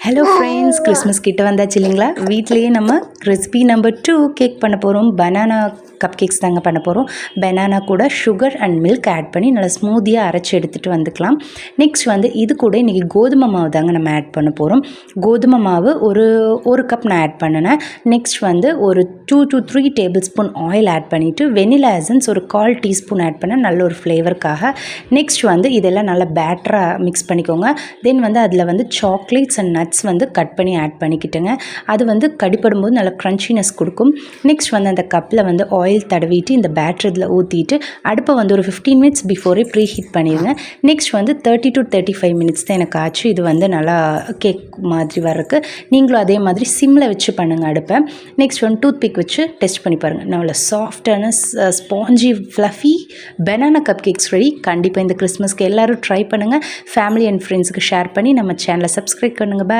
Hello friends, Christmas கிட்ட வந்தாச்சு இல்லைங்களா? வீட்லேயே நம்ம ரெசிபி நம்பர் 2 கேக் பண்ண போகிறோம். பனானா கப் கேக்ஸ் தாங்க பண்ண போகிறோம். பனானா கூட சுகர் அண்ட் மில்க் ஆட் பண்ணி நல்லா ஸ்மூத்தியாக அரைச்சி எடுத்துகிட்டு வந்துக்கலாம். நெக்ஸ்ட் இது கூட இன்றைக்கி கோதுமை மாவு தாங்க நம்ம ஆட் பண்ண போகிறோம். கோதுமை மாவு ஒரு கப் நான் ஆட் பண்ணினேன். நெக்ஸ்ட் ஒரு 2 to 3 tablespoon oil add பண்ணிவிட்டு வெனிலா எசன்ஸ் ஒரு 1/4 டீஸ்பூன் ஆட் பண்ண நல்ல ஒரு ஃப்ளேவருக்காக. நெக்ஸ்ட் இதெல்லாம் நல்லா பேட்டராக மிக்ஸ் பண்ணிக்கோங்க. தென் அதில் சாக்லேட்ஸ் அண்ட் நட்ஸ் கட் பண்ணி ஆட் பண்ணிக்கிட்டுங்க. அது கடிப்படும் போது நல்லா க்ரன்ச்சினஸ் கொடுக்கும். நெக்ஸ்ட் அந்த கப்பில் ஆயில் தடவிட்டு இந்த பேட்டர் இதில் ஊற்றிட்டு அடுப்பை ஒரு 15 மினிட்ஸ் பிஃபோரே ப்ரீ ஹீட் பண்ணிடுங்க. நெக்ஸ்ட் 30 to 35 மினிட்ஸ் தான் எனக்கு ஆச்சு. இது நல்லா கேக் மாதிரி வர்றதுக்கு. நீங்களும் அதே மாதிரி சிம்மில் வச்சு பண்ணுங்கள் அடுப்பை. நெக்ஸ்ட் டூத் பிக் வச்சு டெஸ்ட் பண்ணி பாருங்கள். நல்லா சாஃப்டான spongy fluffy banana cup cakes ready. கண்டிப்பாக இந்த கிறிஸ்மஸ்க்கு எல்லோரும் ட்ரை பண்ணுங்கள். ஃபேமிலி அண்ட் ஃப்ரெண்ட்ஸுக்கு ஷேர் பண்ணி நம்ம சேனலை சப்ஸ்கிரைப் பண்ணுங்கள். பாய்.